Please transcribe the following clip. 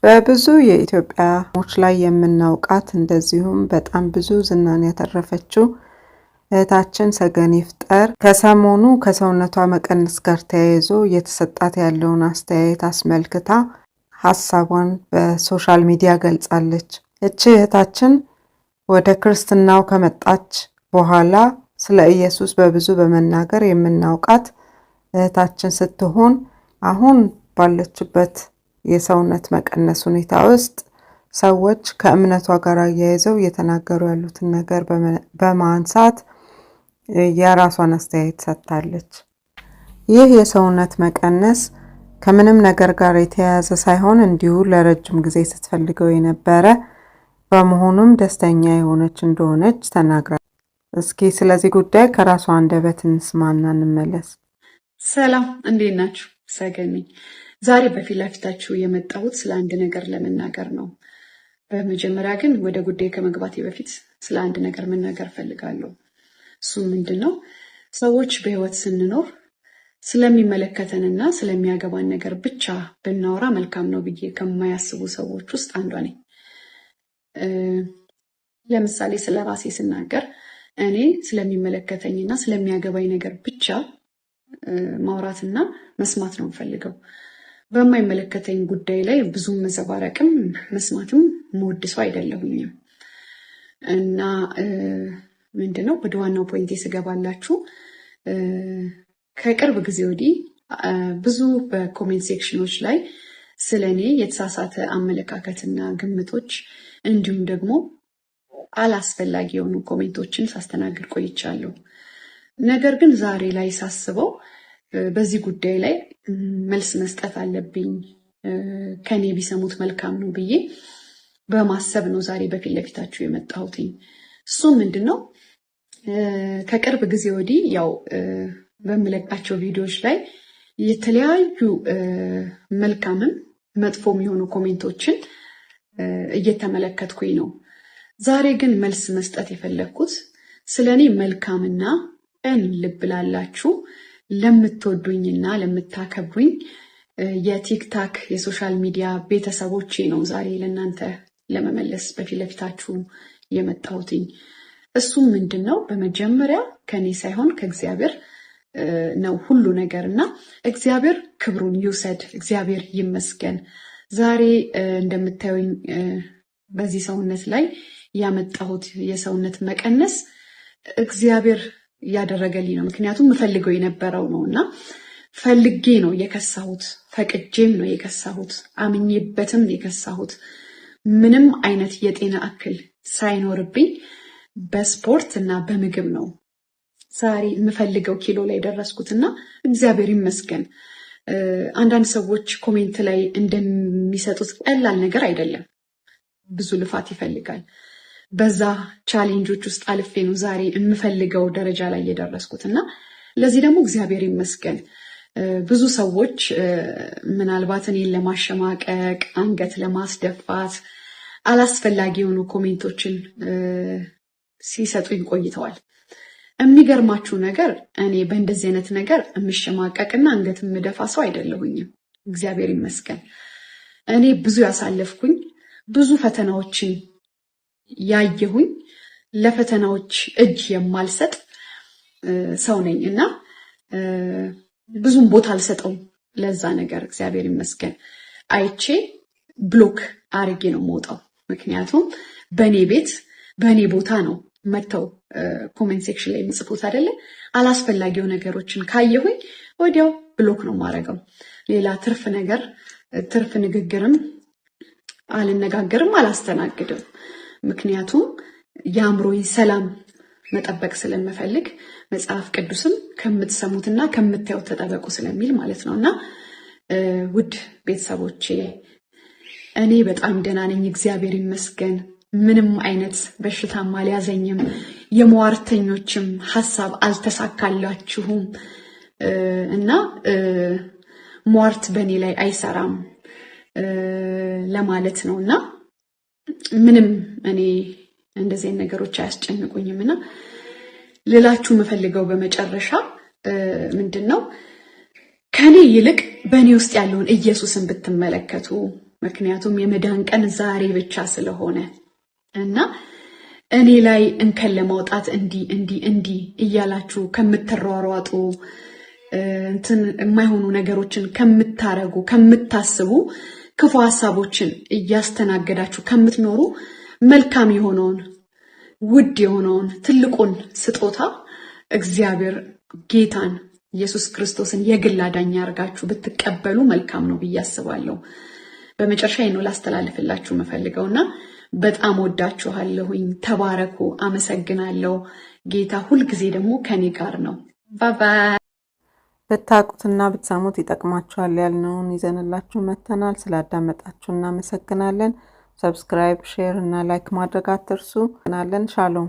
በብዙ የኢትዮጵያዎች ላይ የምናውቃት እንደዚሁም በጣም ብዙ ዝናን ያተረፈችው እህታችን ሰገን ይፍጠር ከሰሞኑ ከሰውነቷ መቀነስ ጋር ተያይዞ እየተሰጣት ያለውን አስተያየት አስመልክታ ሀሳቧን በሶሻል ሚዲያ ገልጻለች። እቺ እህታችን ወደ ክርስትናው ከመጣች በኋላ ስለ ኢየሱስ በብዙ በመናገር የምናውቃት እህታችን ስትሆን አሁን ባለችበት የሰውነት መቀነስ ሁኔታ ውስጥ ሰዎች ከእምነቷ ጋር አያይዘው እየተናገሩ ያሉትን ነገር በማንሳት የራሷን አስተያየት ሰጥታለች። ይህ የሰውነት መቀነስ ከምንም ነገር ጋር የተያያዘ ሳይሆን እንዲሁ ለረጅም ጊዜ ስትፈልገው የነበረ በመሆኑም ደስተኛ የሆነች እንደሆነች ተናግራለች። እስኪ ስለዚህ ጉዳይ ከራሷ አንደበት እንስማና እንመለስ። ሰላም፣ እንዴት ናችሁ? ሰገን ነኝ። ዛሬ በፊት ለፊታችሁ የመጣሁት ስለ አንድ ነገር ለመናገር ነው። በመጀመሪያ ግን ወደ ጉዳይ ከመግባቴ በፊት ስለ አንድ ነገር መናገር ፈልጋለሁ። እሱም ምንድን ነው? ሰዎች በህይወት ስንኖር ስለሚመለከተንና ስለሚያገባን ነገር ብቻ ብናወራ መልካም ነው ብዬ ከማያስቡ ሰዎች ውስጥ አንዷ ነኝ። ለምሳሌ ስለ ራሴ ስናገር እኔ ስለሚመለከተኝና ስለሚያገባኝ ነገር ብቻ ማውራትና መስማት ነው የምፈልገው። በማይመለከተኝ ጉዳይ ላይ ብዙም መዘባረቅም መስማትም መወድ ሰው አይደለሁኝም። እና ምንድነው ወደ ዋናው ፖይንቴ ስገባላችሁ ከቅርብ ጊዜ ወዲህ ብዙ በኮሜንት ሴክሽኖች ላይ ስለ እኔ የተሳሳተ አመለካከትና ግምቶች እንዲሁም ደግሞ አላስፈላጊ የሆኑ ኮሜንቶችን ሳስተናግድ ቆይቻለሁ። ነገር ግን ዛሬ ላይ ሳስበው በዚህ ጉዳይ ላይ መልስ መስጠት አለብኝ፣ ከኔ ቢሰሙት መልካም ነው ብዬ በማሰብ ነው ዛሬ በፊት ለፊታችሁ የመጣሁት። እሱ ምንድነው ከቅርብ ጊዜ ወዲህ ያው በምለቃቸው ቪዲዮዎች ላይ የተለያዩ መልካምም መጥፎም የሆኑ ኮሜንቶችን እየተመለከትኩኝ ነው። ዛሬ ግን መልስ መስጠት የፈለግኩት ስለኔ መልካምና ቀን ልብ ላላችሁ ለምትወዱኝና ለምታከብሩኝ የቲክታክ የሶሻል ሚዲያ ቤተሰቦቼ ነው ዛሬ ለእናንተ ለመመለስ በፊት ለፊታችሁ የመጣሁትኝ። እሱም ምንድነው በመጀመሪያ ከኔ ሳይሆን ከእግዚአብሔር ነው ሁሉ ነገርና እግዚአብሔር ክብሩን ይውሰድ፣ እግዚአብሔር ይመስገን። ዛሬ እንደምታዩኝ በዚህ ሰውነት ላይ ያመጣሁት የሰውነት መቀነስ እግዚአብሔር ያደረገልኝ ነው። ምክንያቱም ምፈልገው የነበረው ነውና ፈልጌ ነው የከሳሁት፣ ፈቅጄም ነው የከሳሁት፣ አምኜበትም የከሳሁት። ምንም አይነት የጤና እክል ሳይኖርብኝ በስፖርት እና በምግብ ነው ዛሬ የምፈልገው ኪሎ ላይ ደረስኩትና እግዚአብሔር ይመስገን። አንዳንድ ሰዎች ኮሜንት ላይ እንደሚሰጡት ቀላል ነገር አይደለም፣ ብዙ ልፋት ይፈልጋል። በዛ ቻሌንጆች ውስጥ አልፌ ነው ዛሬ የምፈልገው ደረጃ ላይ የደረስኩትና ለዚህ ደግሞ እግዚአብሔር ይመስገን። ብዙ ሰዎች ምናልባት እኔን ለማሸማቀቅ፣ አንገት ለማስደፋት አላስፈላጊ የሆኑ ኮሜንቶችን ሲሰጡኝ ቆይተዋል። የሚገርማችሁ ነገር እኔ በእንደዚህ አይነት ነገር የምሸማቀቅና አንገት የምደፋ ሰው አይደለሁኝም። እግዚአብሔር ይመስገን። እኔ ብዙ ያሳለፍኩኝ ብዙ ፈተናዎችን ያየሁኝ ለፈተናዎች እጅ የማልሰጥ ሰው ነኝ እና ብዙም ቦታ አልሰጠውም ለዛ ነገር። እግዚአብሔር ይመስገን። አይቼ ብሎክ አርጌ ነው የምወጣው። ምክንያቱም በእኔ ቤት በእኔ ቦታ ነው መጥተው ኮሜንት ሴክሽን ላይ የሚጽፉት አይደለ። አላስፈላጊው ነገሮችን ካየሁኝ ወዲያው ብሎክ ነው ማረገው። ሌላ ትርፍ ንግግርም አልነጋገርም፣ አላስተናግድም። ምክንያቱም የአእምሮዬን ሰላም መጠበቅ ስለምፈልግ መጽሐፍ ቅዱስም ከምትሰሙትና ከምታዩት ተጠበቁ ስለሚል ማለት ነውና ውድ ቤተሰቦቼ እኔ በጣም ደህና ነኝ፣ እግዚአብሔር ይመስገን። ምንም አይነት በሽታም አልያዘኝም። የሟርተኞችም ሐሳብ አልተሳካላችሁም እና ሟርት በእኔ ላይ አይሰራም ለማለት ነውና ምንም እኔ እንደዚህ ነገሮች አያስጨንቁኝምና ልላችሁ የምፈልገው በመጨረሻ ምንድነው ከኔ ይልቅ በእኔ ውስጥ ያለውን ኢየሱስን ብትመለከቱ ምክንያቱም የመዳን ቀን ዛሬ ብቻ ስለሆነ እና እኔ ላይ እንከን ለማውጣት እንዲህ እያላችሁ ከምትሯሯጡ እንትን የማይሆኑ ነገሮችን ከምታረጉ ከምታስቡ ክፉ ሐሳቦችን እያስተናገዳችሁ ከምትኖሩ መልካም የሆነውን ውድ የሆነውን ትልቁን ስጦታ እግዚአብሔር ጌታን ኢየሱስ ክርስቶስን የግል አዳኝ አድርጋችሁ ብትቀበሉ መልካም ነው ብዬ አስባለሁ። በመጨረሻ ነው ላስተላልፍላችሁ መፈልገውና በጣም ወዳችኋለሁኝ። ተባረኩ። አመሰግናለሁ። ጌታ ሁል ጊዜ ደግሞ ከኔ ጋር ነው። ባይ ብታቁትና ብትሰሙት ይጠቅማችኋል ያልነውን ይዘንላችሁ መተናል። ስላዳመጣችሁ እናመሰግናለን። ሰብስክራይብ፣ ሼር እና ላይክ ማድረግ አትርሱ። ሻሎም